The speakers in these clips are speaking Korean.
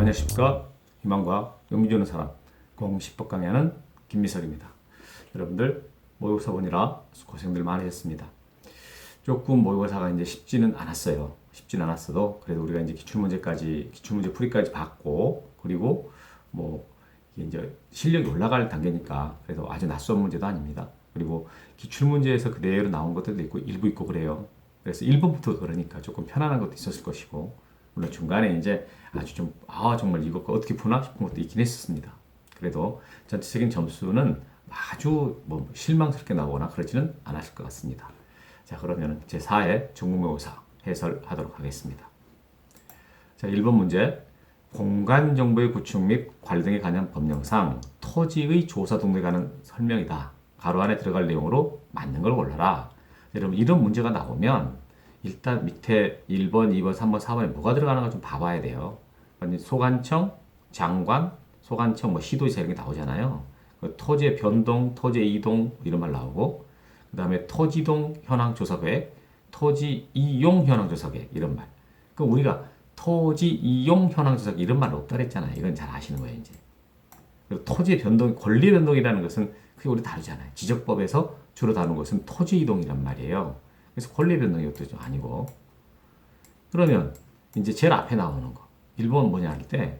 안녕하십니까. 희망과 용기 주는 사람 공식법 강의하는 김미석입니다. 여러분들 모의고사 보느라 고생들 많이 했습니다. 조금 모의고사가 이제 쉽지는 않았어요. 쉽지는 않았어도 그래도 우리가 이제 기출문제 풀이까지 받고, 그리고 뭐 이게 이제 실력이 올라갈 단계니까 그래도 아주 낯선 문제도 아닙니다. 그리고 기출문제에서 그대로 나온 것들도 있고 일부 있고 그래요. 그래서 1번부터 그러니까 조금 편안한 것도 있었을 것이고, 물론 중간에 이제 아주 좀 정말 이거 어떻게 푸나 싶은 것도 있긴 했었습니다. 그래도 전체적인 점수는 아주 뭐 실망스럽게 나오거나 그러지는 않았을 것 같습니다. 자, 그러면 제4회 중국모의고사 해설하도록 하겠습니다. 자, 1번 문제. 공간정보의 구축 및 관리 등에 관한 법령상 토지의 조사 등록에 관한 설명이다. 가로 안에 들어갈 내용으로 맞는 걸 골라라. 여러분, 이런 문제가 나오면 일단 밑에 1번, 2번, 3번, 4번에 뭐가 들어가는가 좀 봐봐야 돼요. 소관청, 장관, 소관청, 뭐 시도지사 이런 게 나오잖아요. 토지의 변동, 토지의 이동 이런 말 나오고, 그 다음에 토지동 현황조사계획, 토지 이용 현황조사계획 이런 말. 그럼 우리가 토지 이용 현황조사계획 이런 말 없다 그랬잖아요. 이건 잘 아시는 거예요, 이제. 그리고 토지의 변동, 권리 변동이라는 것은 그게 우리 다르잖아요. 지적법에서 주로 다루는 것은 토지 이동이란 말이에요. 그래서 권리 변동이 것도 좀 아니고. 그러면 이제 제일 앞에 나오는 거. 1번 뭐냐 할 때,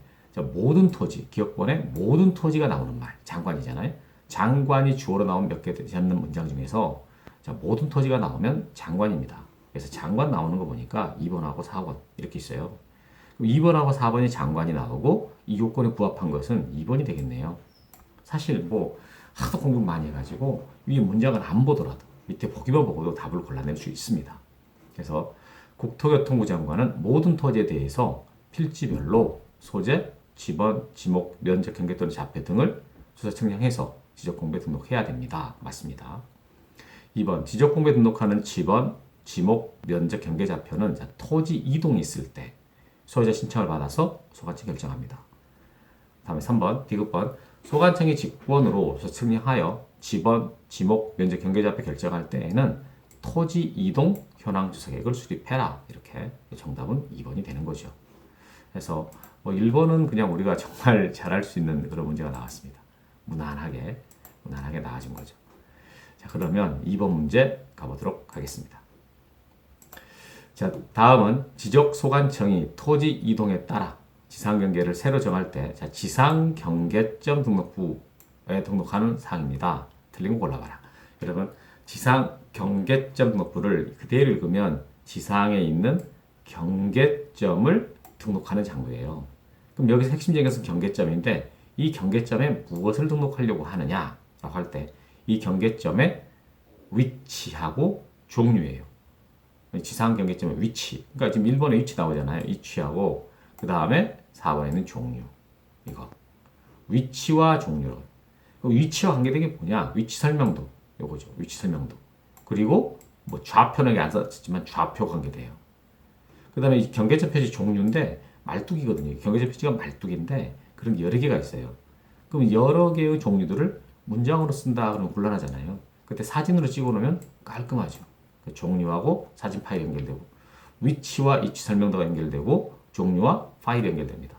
모든 토지, 기업권의 모든 토지가 나오는 말. 장관이잖아요. 장관이 주어로 나온 몇 개 되지 않는 문장 중에서 모든 토지가 나오면 장관입니다. 그래서 장관 나오는 거 보니까 2번하고 4번 이렇게 있어요. 2번하고 4번이 장관이 나오고 이 요건에 부합한 것은 2번이 되겠네요. 사실 뭐 하도 공부 많이 해가지고 이 문장을 안 보더라도 밑에 보기만 보고도 답을 골라낼 수 있습니다. 그래서 국토교통부 장관은 모든 토지에 대해서 필지별로 소재, 지번, 지목, 면적, 경계 또는 자폐 등을 조사 측량해서 지적공부에 등록해야 됩니다. 맞습니다. 2번, 지적공부에 등록하는 지번, 지목, 면적, 경계 좌표는 토지 이동이 있을 때 소유자 신청을 받아서 소관청이 결정합니다. 다음에 3번, 디귿번, 소관청이 직권으로 조사 측량하여 지번, 지목, 면적, 경계 좌표 결정할 때에는 토지 이동 현황 조사 계획을 수립해라. 이렇게 정답은 2번이 되는 거죠. 그래서 뭐 1번은 그냥 우리가 정말 잘할 수 있는 그런 문제가 나왔습니다. 무난하게 나아진 거죠. 자, 그러면 2번 문제 가보도록 하겠습니다. 자, 다음은 지적소관청이 토지 이동에 따라 지상경계를 새로 정할 때 지상경계점 등록부에 등록하는 사항입니다. 틀린 거 골라봐라. 여러분, 지상경계점 등록부를 그대로 읽으면 지상에 있는 경계점을 등록하는 장부예요. 그럼 여기서 핵심적인 것은 경계점인데, 이 경계점에 무엇을 등록하려고 하느냐라고 할 때 이 경계점의 위치하고 종류예요. 지상 경계점의 위치. 그러니까 지금 1번에 위치 나오잖아요. 위치하고 그 다음에 4번에 있는 종류. 이거 위치와 종류. 위치와 관계된 게 뭐냐? 위치 설명도. 요거죠. 위치 설명도. 그리고 뭐 좌표는 여기 안 썼지만 좌표 관계돼요. 그 다음에 이 경계점 표시 종류인데 말뚝이거든요. 경계점 표시가 말뚝인데 그런 게 여러 개가 있어요. 그럼 여러 개의 종류들을 문장으로 쓴다 그러면 곤란하잖아요. 그때 사진으로 찍어 놓으면 깔끔하죠. 그 종류하고 사진 파일이 연결되고, 위치와 위치 설명도가 연결되고, 종류와 파일이 연결됩니다.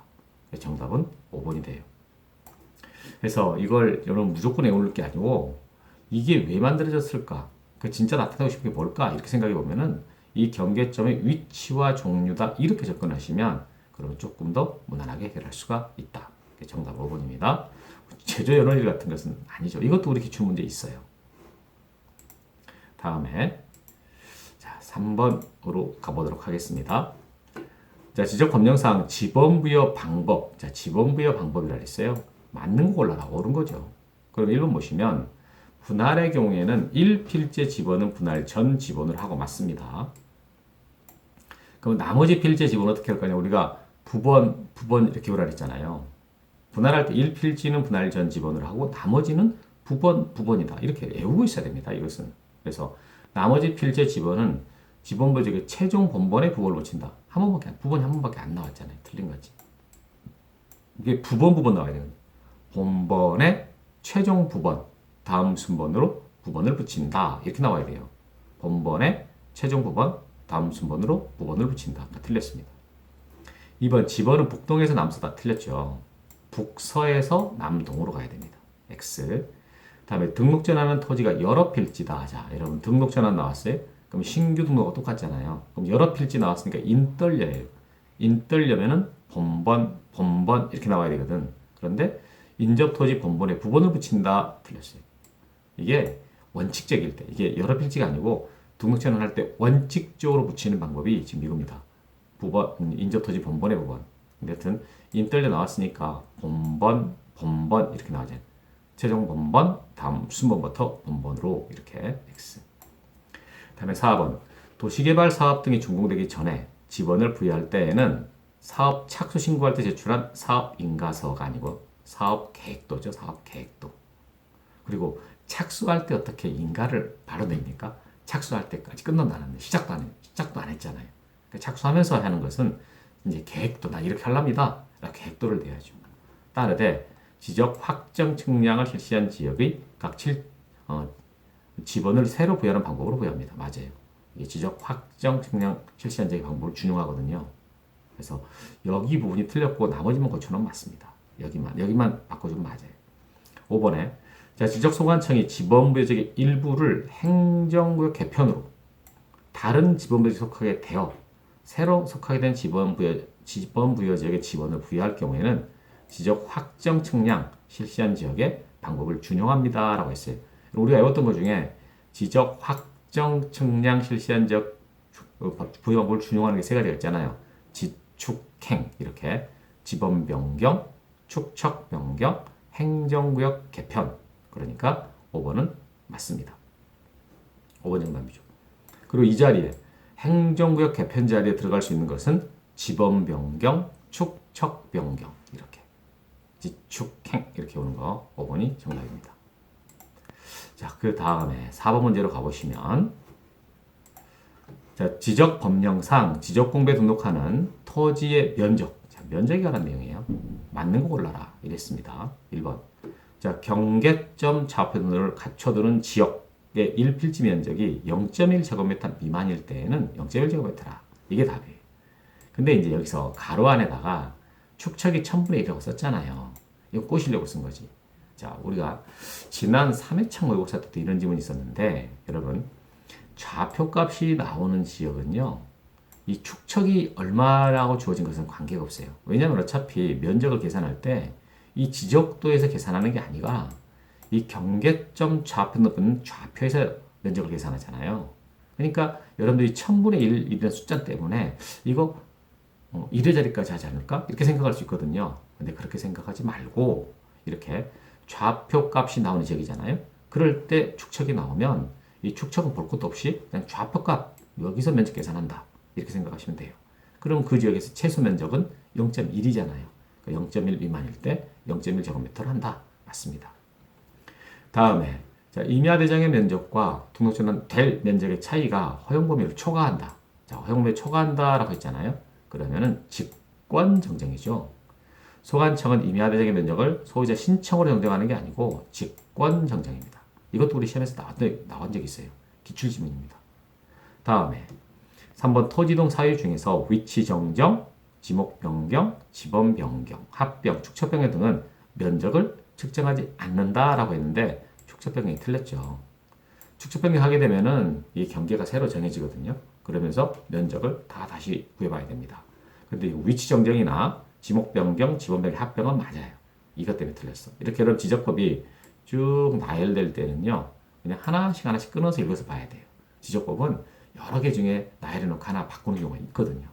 정답은 5번이 돼요. 그래서 이걸 여러분 무조건 외울 게 아니고, 이게 왜 만들어졌을까? 그 진짜 나타내고 싶은 게 뭘까? 이렇게 생각해 보면은 이 경계점의 위치와 종류다 이렇게 접근하시면 그러면 조금 더 무난하게 해결할 수가 있다. 정답 5번입니다. 제조 연원일 같은 것은 아니죠. 이것도 우리 기출문제에 있어요. 다음에 3번으로 가보도록 하겠습니다. 자, 지적법령상 지번부여 방법. 자, 지번부여 방법이라 했어요. 맞는 거 골라라. 옳은 거죠. 그럼 1번 보시면 분할의 경우에는 1필재 지번은 분할 전 지번을 하고 맞습니다. 그럼 나머지 필재 지번은 어떻게 할 거냐? 우리가 부번 이렇게 보라 했잖아요. 분할할 때 1필지는 분할 전 지번을 하고 나머지는 부번이다. 이렇게 외우고 있어야 됩니다. 이것은. 그래서 나머지 필재 지번은 지번부 최종 본번에 부번을 붙인다. 부번이 한 번밖에 안 나왔잖아요. 틀린 거지. 이게 부번 나와야 되는 본번에 최종 부번 다음 순번으로 부번을 붙인다. 이렇게 나와야 돼요. 본번에 최종 부번 다음 순번으로 부번을 붙인다. 틀렸습니다. 2번 집어는 북동에서 남서다 틀렸죠. 북서에서 남동으로 가야 됩니다. X. 다음에 등록전환은 토지가 여러 필지다. 자, 여러분 등록전환 나왔어요? 그럼 신규 등록과 똑같잖아요. 그럼 여러 필지 나왔으니까 인떨려예요. 인떨려면은 본번 이렇게 나와야 되거든. 그런데 인접토지 본번에 부번을 붙인다 틀렸어요. 이게 원칙적일 때, 이게 여러 필지가 아니고 등록전환 할 때 원칙적으로 붙이는 방법이 지금 이겁니다. 인접토지 본번의 부번. 여튼 인떨려 나왔으니까 본번 이렇게 나와야죠. 최종 본번, 다음 순번부터 본번으로 이렇게 X. 다음에 4번. 도시개발 사업 등이 준공되기 전에 지번을 부여할 때에는 사업 착수 신고할 때 제출한 사업 인가서가 아니고 사업 계획도죠. 사업 계획도. 그리고 착수할 때 어떻게 인가를 바로 냅니까? 착수할 때까지 끝난다는데 시작도 안 했잖아요. 그러니까 착수하면서 하는 것은 이제 계획도다 이렇게 하랍니다. 계획도를 내야죠. 따르되 지적 확정 측량을 실시한 지역의 각 지번을 새로 부여하는 방법으로 부여합니다. 맞아요. 이게 지적 확정 측량 실시한 지역의 방법을 준용하거든요. 그래서 여기 부분이 틀렸고 나머지만 고쳐놓으면 맞습니다. 여기만 바꿔주면 맞아요. 5번에 자, 지적소관청이 지번부여 지역의 일부를 행정구역 개편으로 다른 지번부에 속하게 되어 새로 속하게 된 지번부여 지역의 지번을 부여할 경우에는 지적 확정 측량 실시한 지역의 방법을 준용합니다. 라고 했어요. 우리가 외웠던 것 중에 지적 확정 측량 실시한 지역 부여 방법을 준용하는 게 세 가지가 있잖아요. 지축행 이렇게 지번 변경, 축척 변경, 행정구역 개편. 그러니까 5번은 맞습니다. 5번 정답이죠. 그리고 이 자리에 행정구역 개편 자리에 들어갈 수 있는 것은 지번 변경, 축척 변경 이렇게 지축행 이렇게 오는 거 5번이 정답입니다. 자, 그 다음에 4번 문제로 가보시면 자, 지적 법령상 지적공부에 등록하는 토지의 면적 자, 면적이 관한 내용이에요. 맞는 거 골라라 이랬습니다. 1번 자, 경계점 좌표등을 갖춰두는 지역의 1필지 면적이 0.1제곱미터 미만일 때에는 0.1제곱미터라. 이게 답이에요. 근데 이제 여기서 가로 안에다가 축척이 1000분의 1이라고 썼잖아요. 이거 꼬시려고 쓴 거지. 자, 우리가 지난 3회차 모의고사 때도 이런 질문이 있었는데 여러분 좌표값이 나오는 지역은요. 이 축척이 얼마라고 주어진 것은 관계가 없어요. 왜냐하면 어차피 면적을 계산할 때 이 지적도에서 계산하는 게 아니라 이 경계점 좌표 높은 좌표에서 면적을 계산하잖아요. 그러니까 여러분들이 1000분의 1이라는 숫자 때문에 이거 1의 자리까지 하지 않을까? 이렇게 생각할 수 있거든요. 근데 그렇게 생각하지 말고 이렇게 좌표 값이 나오는 지역이잖아요. 그럴 때 축척이 나오면 이 축척은 볼 것도 없이 그냥 좌표 값 여기서 면적 계산한다. 이렇게 생각하시면 돼요. 그럼 그 지역에서 최소 면적은 0.1이잖아요. 0.1 미만일 때 0.1제곱미터를 한다. 맞습니다. 다음에 자, 임야 대장의 면적과 등록전환 될 면적의 차이가 허용 범위를 초과한다. 자, 허용 범위를 초과한다라고 했잖아요. 그러면은 직권 정정이죠. 소관청은 임야 대장의 면적을 소유자 신청으로 정정하는 게 아니고 직권 정정입니다. 이것도 우리 시험에서 나온 적이 있어요. 기출 지문입니다. 다음에 3번 토지동 사유 중에서 위치 정정, 지목 변경, 지번 변경, 합병, 축척 변경 등은 면적을 측정하지 않는다라고 했는데 축척 변경이 틀렸죠. 축척 변경하게 되면은 이 경계가 새로 정해지거든요. 그러면서 면적을 다시 구해봐야 됩니다. 근데 위치 정정이나 지목 변경, 지번 변경, 합병은 맞아요. 이것 때문에 틀렸어. 이렇게 여러분 지적법이 쭉 나열될 때는요. 그냥 하나씩 끊어서 읽어서 봐야 돼요. 지적법은 여러 개 중에 나열해놓고 하나 바꾸는 경우가 있거든요.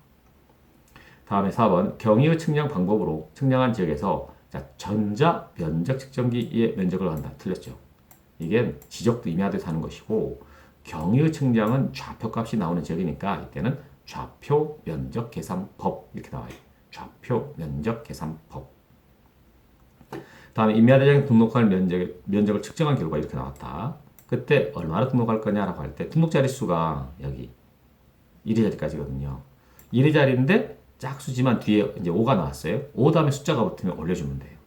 다음에 4번 경위의 측량 방법으로 측량한 지역에서 자, 전자 면적 측정기의 면적을 한다. 틀렸죠. 이게 지적도 임야돼서 하는 것이고 경위의 측량은 좌표값이 나오는 지역이니까 이때는 좌표 면적 계산법 이렇게 나와요. 좌표 면적 계산법. 다음에 임야대장에 등록할 면적을 측정한 결과 이렇게 나왔다. 그때 얼마나 등록할 거냐라고 할 때 등록 자릿수가 여기 1의 자리까지거든요. 1의 자리인데 짝수지만 뒤에 이제 5가 나왔어요. 5 다음에 숫자가 붙으면 올려주면 돼요.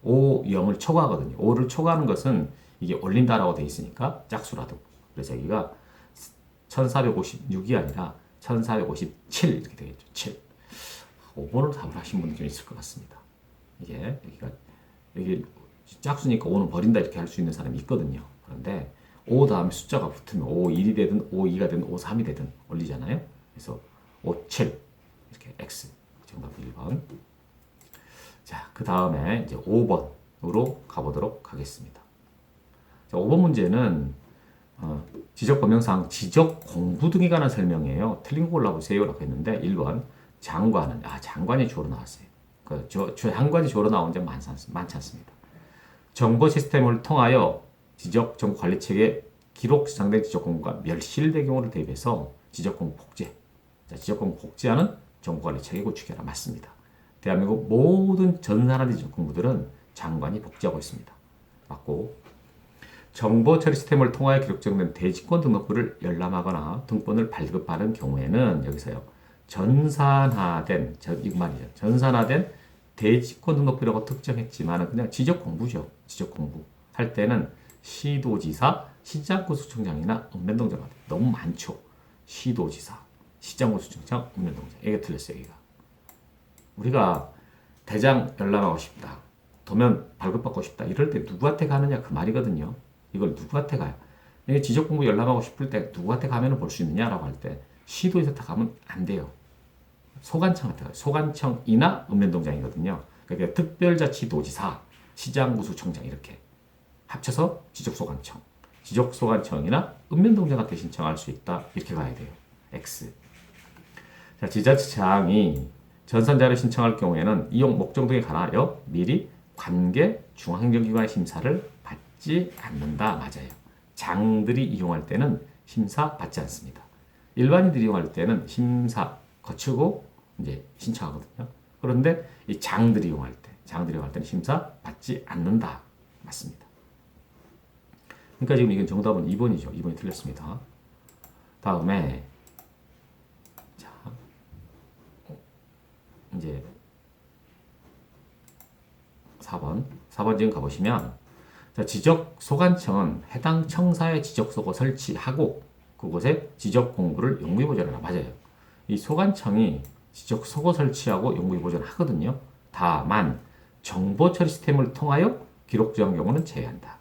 5, 0을 초과하거든요. 5를 초과하는 것은 이게 올린다라고 돼 있으니까 짝수라도. 그래서 여기가 1456이 아니라 1457 이렇게 되겠죠. 7. 5번으로 답을 하신 분들 좀 있을 것 같습니다. 여기 짝수니까 5는 버린다 이렇게 할 수 있는 사람이 있거든요. 그런데 5 다음에 숫자가 붙으면 5, 1이 되든 5, 2가 되든 5, 3이 되든 올리잖아요. 그래서 5, 7 이렇게 X 정답 1번. 자, 그 다음에 이제 5번으로 가보도록 하겠습니다. 자, 5번 문제는 지적 범용상 지적 공부 등에 관한 설명이에요. 틀린 거 골라보세요라고 했는데 1번 장관은 장관이 주어로 나왔어요. 장관이 주어로 나온 게 많지 않습니다. 정보 시스템을 통하여 지적 정보 관리 체계 기록 저장된 지적 공부가 멸실된 경우를 대비해서 지적 공부 복제. 자, 지적 공부 복제하는 정보 관리 체계 구축이라 맞습니다. 대한민국 모든 전산화된 지적 공부들은 장관이 복제하고 있습니다. 맞고 정보 처리 시스템을 통하여 기록 저장된 대지권 등록부를 열람하거나 등본을 발급하는 경우에는 여기서요. 전산화된 대지권 등록부라고 특정했지만 그냥 지적 공부죠. 지적 공부 할 때는 시도지사, 시장군수청장이나 읍면동장 너무 많죠. 시도지사, 시장군수청장, 읍면동장 이게 틀렸어요. 여기가 우리가 대장 열람하고 싶다, 도면 발급받고 싶다 이럴 때 누구한테 가느냐 그 말이거든요. 이걸 누구한테 가요? 지적 공부 열람하고 싶을 때 누구한테 가면 볼 수 있느냐라고 할 때 시도지사 가면 안 돼요. 소관청한테 가요. 소관청이나 읍면동장이거든요. 그러니까 특별자치도지사, 시장군수청장 이렇게 합쳐서 지적소관청, 지적소관청이나 읍면동장한테 신청할 수 있다. 이렇게 가야 돼요. X. 자, 지자체장이 전산자를 신청할 경우에는 이용 목적 등에 관하여 미리 관계 중앙행정기관의 심사를 받지 않는다. 맞아요. 장들이 이용할 때는 심사 받지 않습니다. 일반인들이 이용할 때는 심사 거치고 이제 신청하거든요. 그런데 이 장들이 이용할 때는 심사 받지 않는다. 맞습니다. 그러니까 지금 이건 정답은 2번이죠. 2번이 틀렸습니다. 다음에 자, 이제 4번 지금 가보시면 자, 지적소관청은 해당 청사에 지적소고 설치하고 그곳에 지적 공부를 용무위 보존하라. 맞아요. 이 소관청이 지적소고 설치하고 용무위 보존하거든요. 다만 정보 처리 시스템을 통하여 기록 저장 경우는 제외한다.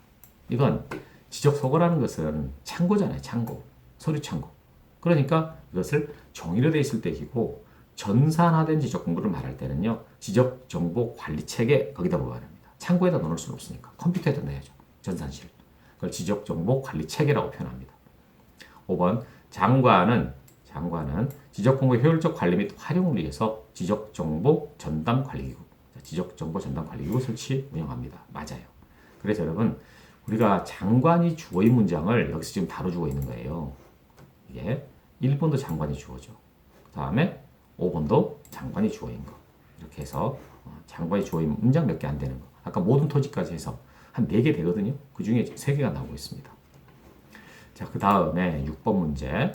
이건 지적소고라는 것은 창고잖아요. 창고. 서류 창고. 그러니까 이것을 종이로 되어 있을 때이고 전산화된 지적 공부를 말할 때는요. 지적 정보 관리 체계 거기다 보관합니다. 창고에다 넣을 수는 없으니까 컴퓨터에다 넣어야죠. 전산실. 그걸 지적 정보 관리 체계라고 표현합니다. 5번 장관은 지적 공부의 효율적 관리 및 활용을 위해서 지적 정보 전담 관리기구, 지적 정보 전담 관리기구 설치 운영합니다. 맞아요. 그래서 여러분 우리가 장관이 주어인 문장을 여기서 지금 다뤄주고 있는 거예요. 이게 1번도 장관이 주어죠. 그 다음에 5번도 장관이 주어인 거. 이렇게 해서 장관이 주어인 문장 몇 개 안 되는 거. 아까 모든 토지까지 해서 한 4개 되거든요. 그 중에 3개가 나오고 있습니다. 자, 그 다음에 6번 문제.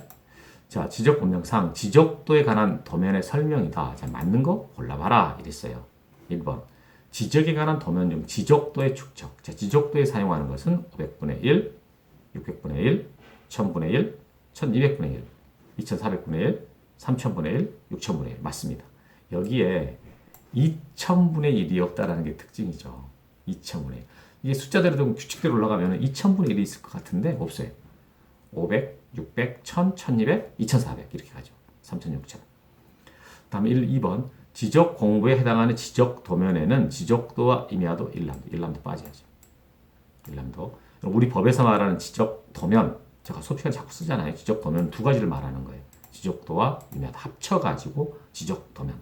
자, 지적 법령상 지적도에 관한 도면의 설명이다. 자, 맞는 거 골라봐라. 이랬어요. 1번. 지적에 관한 도면 중 지적도의 축적. 자, 지적도에 사용하는 것은 500분의 1, 600분의 1, 1000분의 1, 1200분의 1, 2400분의 1, 3000분의 1, 6000분의 1. 맞습니다. 여기에 2000분의 1이 없다라는 게 특징이죠. 2000분의 1. 이게 숫자대로 좀 규칙대로 올라가면 2000분의 1이 있을 것 같은데 없어요. 500, 600, 1000, 1200, 2400 이렇게 가죠. 3000, 6000. 다음에 2번. 지적 공부에 해당하는 지적 도면에는 지적도와 임야도 1람도 빠져야죠. 1람도. 우리 법에서 말하는 지적 도면, 제가 수업 시간에 자꾸 쓰잖아요. 지적 도면 2가지를 말하는 거예요. 지적도와 임야도 합쳐가지고 지적 도면.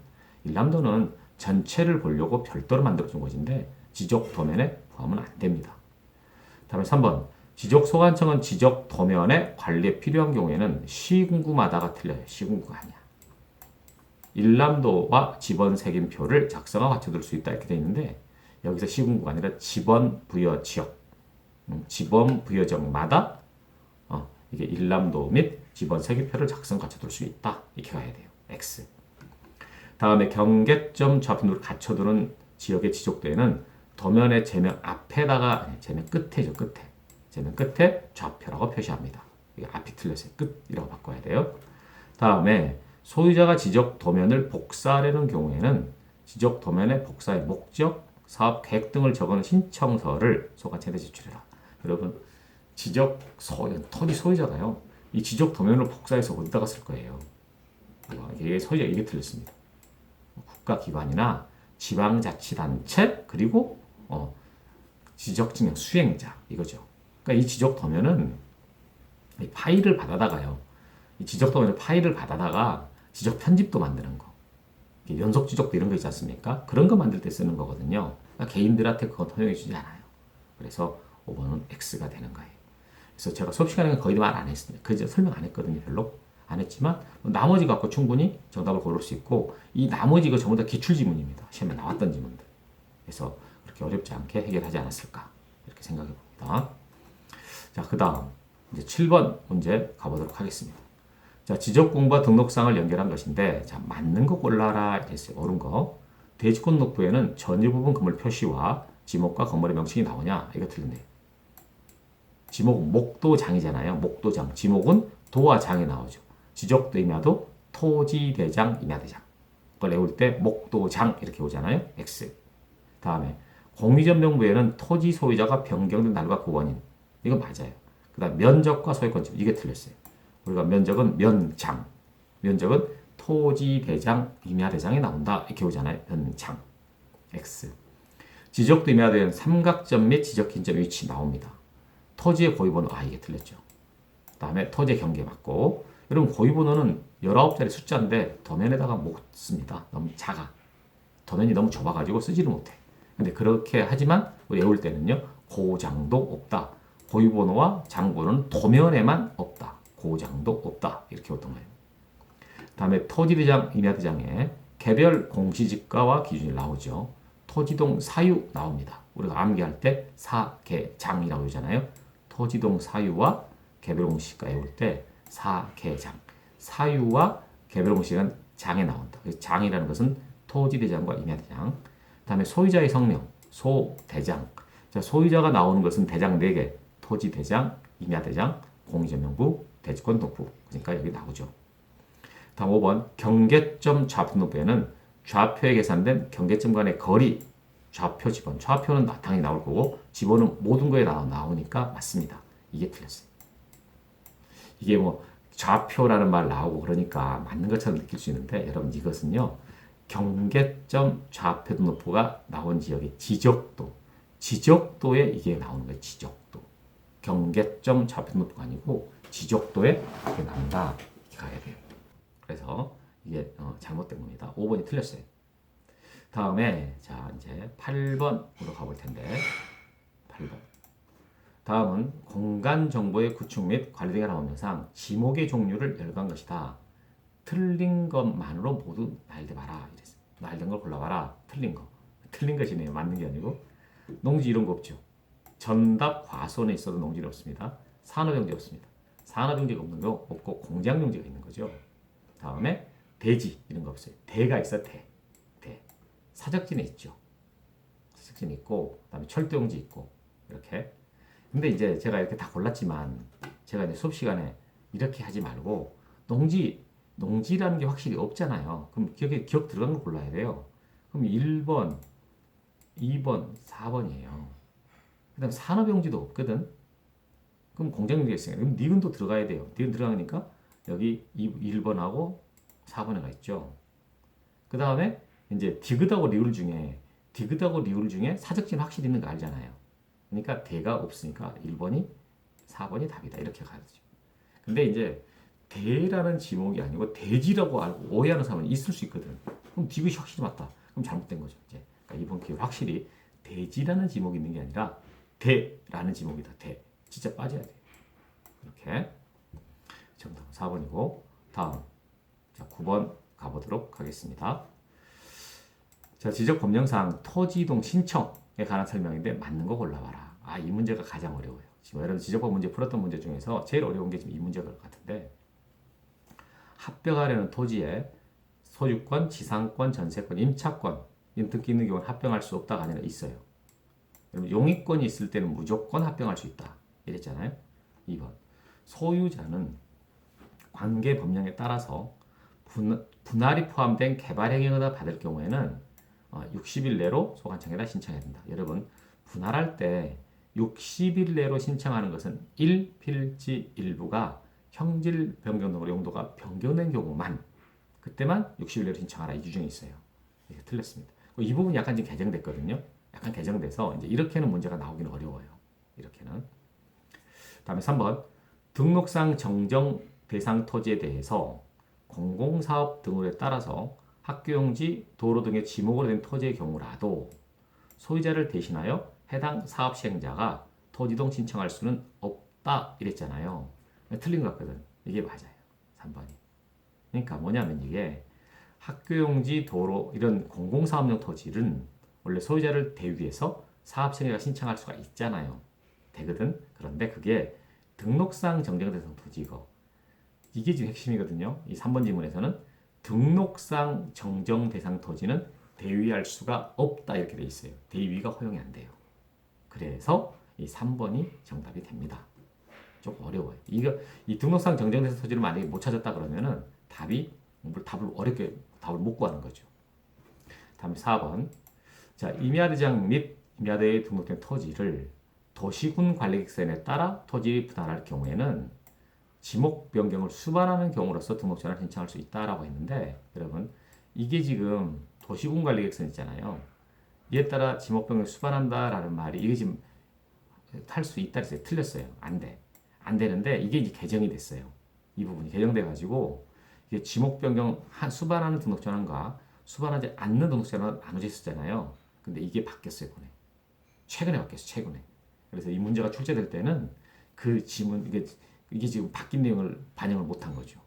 1람도는 전체를 보려고 별도로 만들어준 것인데 지적 도면에 포함은 안 됩니다. 다음에 3번. 지적 소관청은 지적 도면의 관리에 필요한 경우에는 시군구마다가 틀려요. 시군구가 아니야. 일람도와 지번 색인표를 작성하고 갖춰둘 수 있다 이렇게 되어 있는데 여기서 시군구가 아니라 지번 부여 지역, 지번 부여지역마다 이게 일람도 및 지번 색인표를 작성 갖춰둘 수 있다 이렇게 가야 돼요. X. 다음에 경계점 좌표를 갖춰두는 지역의 지적도에는 도면의 제명 앞에다가 제명 끝에죠. 제명 끝에 좌표라고 표시합니다. 이게 앞이 틀렸어요. 끝이라고 바꿔야 돼요. 다음에 소유자가 지적 도면을 복사하려는 경우에는 지적 도면의 복사의 목적, 사업 계획 등을 적은 신청서를 소관청에 제출해라. 여러분, 지적 토지 소유자가요. 이 지적 도면을 복사해서 어디다가 쓸 거예요? 이게 소유자 이게 틀렸습니다. 국가기관이나 지방자치단체 그리고 지적증명 수행자 이거죠. 그러니까 이 지적 도면은 이 파일을 받아다가요. 이 지적 도면을 파일을 받아다가 지적 편집도 만드는 거. 연속 지적도 이런 거 있지 않습니까? 그런 거 만들 때 쓰는 거거든요. 그러니까 개인들한테 그건 허용해 주지 않아요. 그래서 5번은 X가 되는 거예요. 그래서 제가 수업 시간에 거의 말 안 했습니다. 그저 설명 안 했거든요. 별로 안 했지만 나머지 갖고 충분히 정답을 고를 수 있고 이 나머지가 전부 다 기출 지문입니다. 시험에 나왔던 지문들. 그래서 그렇게 어렵지 않게 해결하지 않았을까 이렇게 생각해 봅니다. 자, 그 다음 이제 7번 문제 가보도록 하겠습니다. 자, 지적공부와 등록상을 연결한 것인데, 자, 맞는 거 골라라 했어요. 옳은 거. 대지권 녹부에는 전일 부분 건물 표시와 지목과 건물의 명칭이 나오냐? 이거 틀린데요. 지목은 목도장이잖아요. 목도장. 지목은 도와 장이 나오죠. 지적도 임야도 토지대장, 임야대장. 그걸 외울 때 목도장 이렇게 오잖아요. X. 다음에 공유전 명부에는 토지 소유자가 변경된 날과 구원인. 이건 맞아요. 그 다음 면적과 소유권 이게 틀렸어요. 우리가 면적은 면장, 면적은 토지대장, 임야대장이 나온다 이렇게 오잖아요. 면장, X. 지적도 임야대는 삼각점 및 지적기점 위치 나옵니다. 토지의 고유번호, 이게 틀렸죠. 그 다음에 토지의 경계 맞고, 여러분 고유번호는 19자리 숫자인데 도면에다가 못 씁니다. 너무 작아. 도면이 너무 좁아가지고 쓰지를 못해. 근데 그렇게 하지만 우리 외울 때는요, 고장도 없다. 고유번호와 장번호는 도면에만 없다. 고장도 없다. 이렇게 어떤 거예요. 다음에 토지대장, 임야대장에 개별 공시지가와 기준이 나오죠. 토지동 사유 나옵니다. 우리가 암기할 때 사개장이라고 하잖아요. 토지동 사유와 개별 공시지가 외울 때 사개장. 사유와 개별 공시지가는 장에 나온다. 장이라는 것은 토지대장과 임야대장. 다음에 소유자의 성명, 소대장. 자, 소유자가 나오는 것은 대장 4개. 토지대장, 임야대장, 공유전명부, 대지권 녹부. 그러니까 여기 나오죠. 다음 5번 경계점 좌표등록부에는 좌표에 계산된 경계점 간의 거리, 좌표 지번. 좌표는 당연히 나올 거고 지번은 모든 거에 나오니까 맞습니다. 이게 틀렸어요. 이게 뭐 좌표라는 말 나오고 그러니까 맞는 것처럼 느낄 수 있는데 여러분 이것은요. 경계점 좌표등록부가 나온 지역의 지적도에 이게 나오는 거예요. 지적도. 경계점 좌표등록부가 아니고 지적도에 이게 나온다. 이렇게 가야 돼요. 그래서 이게 잘못된 겁니다. 5번이 틀렸어요. 다음에 자 이제 8번으로 가볼 텐데 8번. 다음은 공간 정보의 구축 및 관리 등에 나오는 상 지목의 종류를 열거한 것이다. 틀린 것만으로 모두 나열돼봐라. 이랬어요. 나열된 걸 골라봐라. 틀린 거. 틀린 것이네요. 맞는 게 아니고. 농지 이런 거 없죠. 전답 과수원에 있어도 농지는 없습니다. 산업용지 없습니다. 산업용지가 없는 거 없고 공장용지가 있는 거죠. 다음에 대지 이런 거 없어요. 대가 있어 대. 사적지는 있죠. 사적지는 있고 그다음에 철도용지 있고 이렇게. 근데 이제 제가 이렇게 다 골랐지만 제가 이제 수업 시간에 이렇게 하지 말고 농지라는 게 확실히 없잖아요. 그럼 기억 들어간 걸 골라야 돼요. 그럼 1번, 2번, 4번이에요. 그 다음 산업용지도 없거든. 그럼 공장용지가 있으니까 그럼 니은도 들어가야 돼요. 니은 들어가니까 여기 1번하고 4번에가 있죠. 그 다음에 이제 디귿하고 리을 중에 사적지는 확실히 있는 거 알잖아요. 그러니까 대가 없으니까 1번이 4번이 답이다. 이렇게 가야죠. 근데 이제 대라는 지목이 아니고 대지라고 알고 오해하는 사람은 있을 수 있거든. 그럼 디귿이 확실히 맞다. 그럼 잘못된 거죠. 이제 그러니까 이번 기회 확실히 대지라는 지목이 있는 게 아니라 대라는 지목이다. 대. 진짜 빠져야 돼. 이렇게. 정답은 4번이고 다음 자 9번 가보도록 하겠습니다. 자 지적 법령상 토지이동 신청에 관한 설명인데 맞는 거 골라봐라. 이 문제가 가장 어려워요. 지금 여러분 지적법 문제 풀었던 문제 중에서 제일 어려운 게 지금 이 문제일 것 같은데 합병하려는 토지에 소유권, 지상권, 전세권, 임차권 등기 있는 경우는 합병할 수 없다가 아니라 있어요. 여러분 용의권이 있을 때는 무조건 합병할 수 있다. 이랬잖아요. 2번 소유자는 관계 법령에 따라서 분할이 포함된 개발행위를 받을 경우에는 60일 내로 소관청에다 신청해야 된다. 여러분 분할할 때 60일 내로 신청하는 것은 1필지 일부가 형질 변경 등으로 용도가 변경된 경우만 그때만 60일 내로 신청하라 이 규정이 있어요. 이게 틀렸습니다. 이 부분 약간 지금 개정됐거든요. 약간 개정돼서 이제 이렇게는 문제가 나오기는 어려워요. 이렇게는. 다음에 3번 등록상 정정 대상 토지에 대해서 공공사업 등으로에 따라서 학교용지, 도로 등의 지목으로 된 토지의 경우라도 소유자를 대신하여 해당 사업 시행자가 토지동 신청할 수는 없다 이랬잖아요. 틀린 것 같거든. 이게 맞아요. 3번이. 그러니까 뭐냐면 이게 학교용지, 도로 이런 공공사업용 토지는 원래 소유자를 대기 위해서 사업 시행자가 신청할 수가 있잖아요. 되거든. 그런데 그게 등록상 정정 대상 토지고 이게 지금 핵심이거든요. 이 3번 질문에서는 등록상 정정 대상 토지는 대위할 수가 없다 이렇게 돼 있어요. 대위가 허용이 안 돼요. 그래서 이 3번이 정답이 됩니다. 조금 어려워요. 이 등록상 정정 대상 토지를 만약에 못 찾았다 그러면은 답을 어렵게 답을 못 구하는 거죠. 다음 4번. 자, 임야대장 및 임야대에 등록된 토지를 도시군 관리객선에 따라 토지 분할할 경우에는 지목 변경을 수반하는 경우로서 등록 전환 신청할 수 있다라고 했는데 여러분 이게 지금 도시군 관리객선 있잖아요. 이에 따라 지목 변경을 수반한다라는 말이 이게 지금 할 수 있다 했어요. 틀렸어요. 안 돼. 안 되는데 이게 이제 개정이 됐어요. 이 부분이 개정돼 가지고 이게 지목 변경 수반하는 등록 전환과 수반하지 않는 등록 전환은 나눠져 있었잖아요. 근데 이게 바뀌었어요, 이번에. 최근에 바뀌었어요, 최근에. 그래서 이 문제가 출제될 때는 그 지문 이게 지금 바뀐 내용을 반영을 못한 거죠.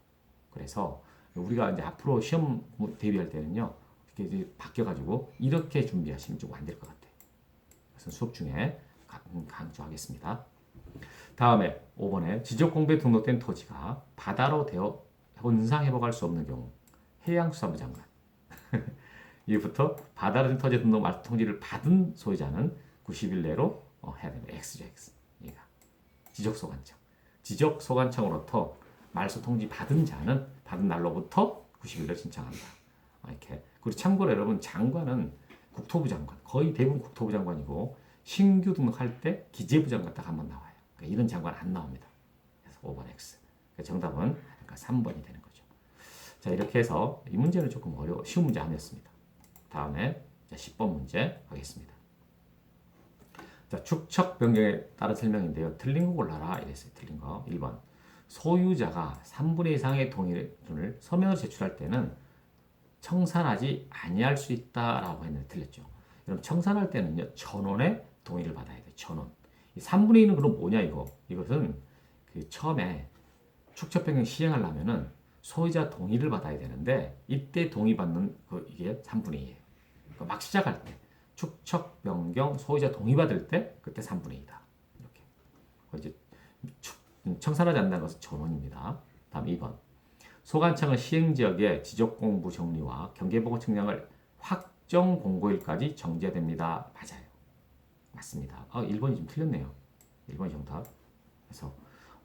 그래서 우리가 이제 앞으로 시험 대비할 때는요, 이게 이제 바뀌어가지고 이렇게 준비하시면 좀 안 될 것 같아요. 그래서 수업 중에 강조하겠습니다. 다음에 5번에 지적공부에 등록된 토지가 바다로 되어 혼상회복할 수 없는 경우 해양수산부 장관 이부터 바다로 된 토지 등록 말소 통지를 받은 소유자는 90일 내로 해야 됩니다. X죠, X. 얘가 지적소관청. 지적소관청으로부터 말소 통지 받은 자는 받은 날로부터 90일을 신청한다. 이렇게. 그리고 참고로 여러분 장관은 국토부 장관, 거의 대부분 국토부 장관이고 신규 등록할 때 기재부 장관 딱 한 번 나와요. 그러니까 이런 장관 안 나옵니다. 그래서 5번 X. 그러니까 정답은 그러니까 3번이 되는 거죠. 자 이렇게 해서 이 문제는 조금 쉬운 문제 아니었습니다. 다음에 10번 문제 가겠습니다. 자, 축척 변경에 따른 설명인데요. 틀린 거 골라라 이랬어요. 틀린 거. 1번. 소유자가 3분의 2 이상의 동의를 서면으로 제출할 때는 청산하지 아니할 수 있다라고 했는데 틀렸죠. 여러분 청산할 때는요. 전원의 동의를 받아야 돼요. 전원. 이 3분의 2는 그럼 뭐냐 이거. 이것은 그 처음에 축척 변경 시행하려면은 소유자 동의를 받아야 되는데 이때 동의받는 이게 3분의 2예요. 그러니까 막 시작할 때 축척 변경 소유자 동의받을 때 그때 3분의 2다. 이렇게. 이제 청산하지 않는다는 것은 전원입니다. 다음 2번. 소관청은 시행지역의 지적공부 정리와 경계보고 측량을 확정 공고일까지 정제됩니다. 맞아요. 맞습니다. 1번이 좀 틀렸네요. 1번이 정답. 그래서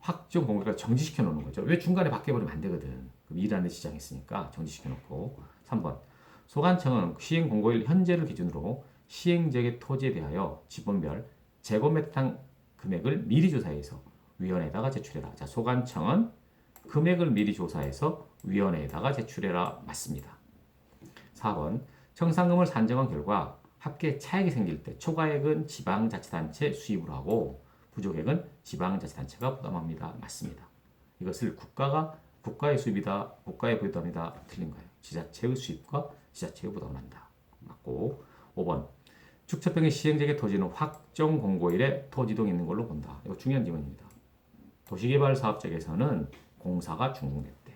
확정 공고일까지 정지시켜 놓는 거죠. 왜 중간에 바뀌어버리면 안 되거든. 그럼 일하는 지장했으니까 정지시켜 놓고. 3번. 소관청은 시행 공고일 현재를 기준으로 시행지역의 토지에 대하여 지번별 제곱미터 금액을 미리 조사해서 위원회에다가 제출해라. 자, 소관청은 금액을 미리 조사해서 위원회에다가 제출해라. 맞습니다. 4번. 청산금을 산정한 결과 합계 차액이 생길 때 초과액은 지방자치단체 수입으로 하고 부족액은 지방자치단체가 부담합니다. 맞습니다. 이것을 국가의 수입이다, 국가의 부담이다. 틀린 거예요. 지자체의 수입과 지자체의 부담을 한다. 맞고 5번. 축척변경 시행지역의 토지는 확정 공고일에 토지동이 있는 걸로 본다. 이거 중요한 질문입니다. 도시개발 사업장에서는 공사가 준공됐대.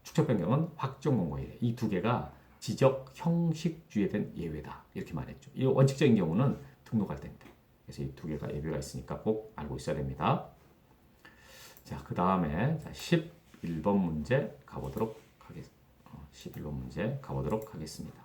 축척변경은 확정 공고일에. 이 두 개가 지적 형식주의에 대한 예외다. 이렇게 말했죠. 이 원칙적인 경우는 등록할 때인데. 그래서 이 두 개가 예외가 있으니까 꼭 알고 있어야 됩니다. 자, 그 다음에 11번 문제 가보도록 하겠습니다. 11번 문제 가보도록 하겠습니다.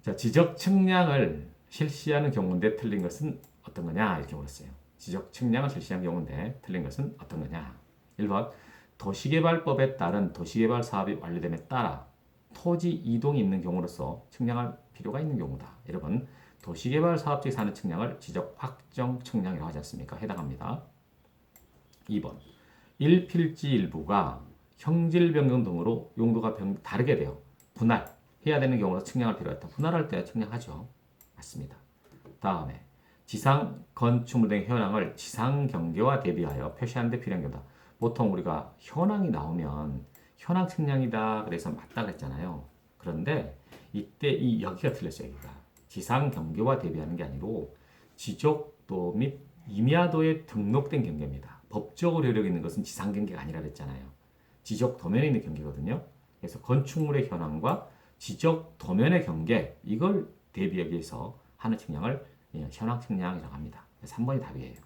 자, 지적 측량을 실시하는 경우인데 틀린 것은 어떤 거냐? 이렇게 물었어요. 지적 측량을 실시한 경우인데 틀린 것은 어떤 거냐? 1번. 도시개발법에 따른 도시개발 사업이 완료됨에 따라 토지 이동이 있는 경우로서 측량할 필요가 있는 경우다. 여러분, 도시개발 사업지에서 하는 측량을 지적 확정 측량이라고 하지 않습니까? 해당합니다. 2번. 일필지 일부가 형질 변경 등으로 용도가 다르게 되어 분할해야 되는 경우로 측량할 필요가 있다. 분할할 때 측량하죠. 맞습니다. 다음에 지상 건축물 등 현황을 지상 경계와 대비하여 표시하는 데 필요한 경우다. 보통 우리가 현황이 나오면 현황 측량이다 그래서 맞다 그랬잖아요. 그런데 이때 여기가 틀렸어요. 여기가 지상 경계와 대비하는 게 아니고 지적도 및 임야도에 등록된 경계입니다. 법적으로 효력 있는 것은 지상 경계가 아니라 그랬잖아요. 지적 도면에 있는 경계거든요. 그래서 건축물의 현황과 지적 도면의 경계 이걸 대비하기 위해서 하는 측량을 현황 측량이라고 합니다. 3번이 답이에요.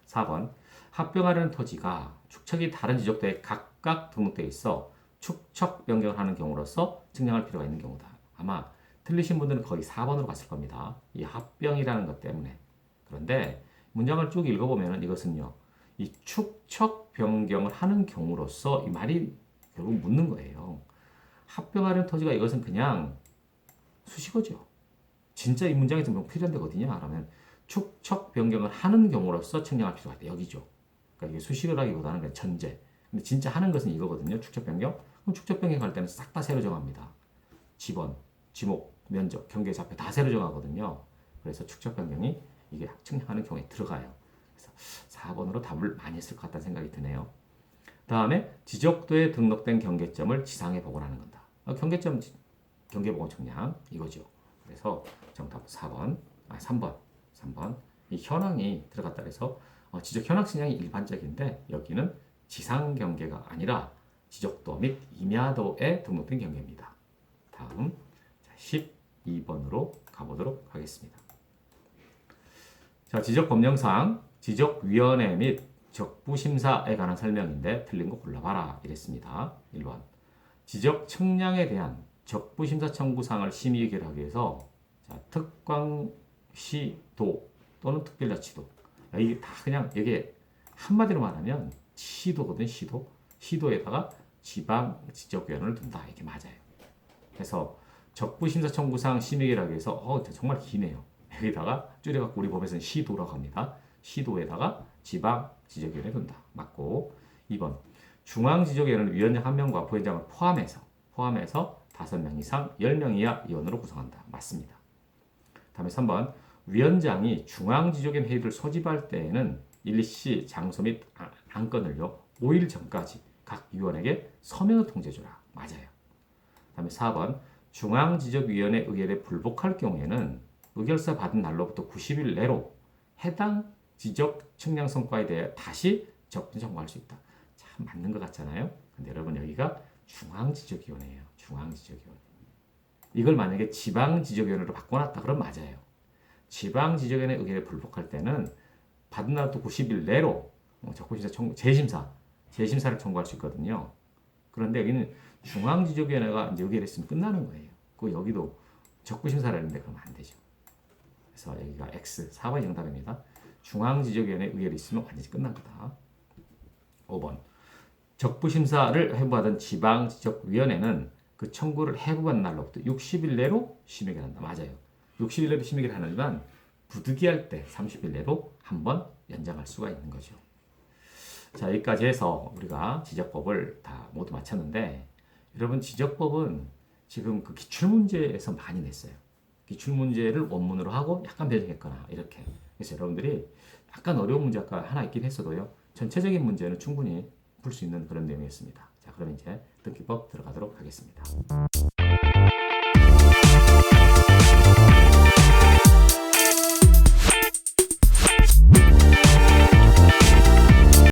4번. 합병하려는 토지가 축척이 다른 지적도에 각각 등록되어 있어 축척 변경을 하는 경우로서 측량할 필요가 있는 경우다. 아마 틀리신 분들은 거의 4번으로 갔을 겁니다. 이 합병이라는 것 때문에. 그런데 문장을 쭉 읽어보면 이것은요. 이 축척 변경을 하는 경우로서 이 말이 결국 묻는 거예요. 합병하려는 토지가 이것은 그냥 수식어죠. 진짜 이 문장에서 뭐 필요한 데거든요. 그러면 축척 변경을 하는 경우로서 측량할 필요가 있다. 여기죠. 그러니까 이게 수식어라기보다는 그냥 전제. 근데 진짜 하는 것은 이거거든요. 축척 변경. 그럼 축척 변경할 때는 싹 다 새로 정합니다. 지번, 지목, 면적, 경계 좌표 다 새로 정하거든요. 그래서 축척 변경이 이게 측량하는 경우에 들어가요. 그래서 4번으로 답을 많이 했을 것 같다는 생각이 드네요. 다음에 지적도에 등록된 경계점을 지상에 복원하는 건다. 경계점 경계 복원 측량 이거죠. 그래서 정답 4번, 3번. 이 현황이 들어갔다 그래서 지적 현황 측량이 일반적인데 여기는 지상 경계가 아니라 지적도 및 임야도에 등록된 경계입니다. 다음 12번으로 가보도록 하겠습니다. 자, 지적 법령상 지적위원회 및 적부심사에 관한 설명인데 틀린 거 골라봐라 이랬습니다. 1번. 지적 측량에 대한 적부심사 청구사항을 심의 의결하기 위해서 자, 특광시도 또는 특별자치도 이게 다 그냥 이게 한마디로 말하면 시도거든. 시도에다가 지방지적위원회를 둔다. 이게 맞아요. 그래서 적부심사 청구사항 심의 의결하기 위해서 정말 기네요. 여기다가 줄여갖고 우리 법에서는 시도라고 합니다. 시도에다가 지방지적위원회 둔다. 맞고 2번 중앙지적위원회는 위원장 1명과 부위원장을 포함해서 5명 이상 10명 이하 위원으로 구성한다. 맞습니다. 다음에 3번 위원장이 중앙지적위원 회의를 소집할 때에는 일시 장소 및 안건을요 5일 전까지 각 위원에게 서면으로 통지해주라. 맞아요. 다음에 4번 중앙지적위원회 의결에 불복할 경우에는 의결서 받은 날로부터 90일 내로 해당 지적 측량 성과에 대해 다시 적분 청구할 수 있다. 참 맞는 것 같잖아요. 근데 여러분 여기가 중앙지적위원회예요. 중앙지적위원회. 이걸 만약에 지방지적위원회로 바꿔놨다 그러면 맞아요. 지방지적위원회 의결에 불복할 때는 받은 날부터 90일 내로 적분심사 청구, 재심사를 청구할 수 있거든요. 그런데 여기는 중앙지적위원회가 이제 의결했으면 끝나는 거예요. 그 여기도 적부심사를 했는데 그러면 안 되죠. 그래서 여기가 X 4번이 정답입니다. 중앙지적위원회 의결이 있으면 완전히 끝난 거다. 5번 적부심사를 해부하던 지방지적위원회는 그 청구를 해부한 날로부터 60일 내로 심의를 한다. 맞아요. 60일 내로 심의를 하지만 부득이할 때 30일 내로 한 번 연장할 수가 있는 거죠. 자, 여기까지 해서 우리가 지적법을 다 모두 마쳤는데 여러분 지적법은 지금 그 기출문제에서 많이 냈어요. 기출문제를 원문으로 하고 약간 변형했거나 이렇게. 그래서 여러분들이 약간 어려운 문제가 하나 있긴 했어도요. 전체적인 문제는 충분히 풀 수 있는 그런 내용이었습니다. 자, 그럼 이제 듣기법 들어가도록 하겠습니다.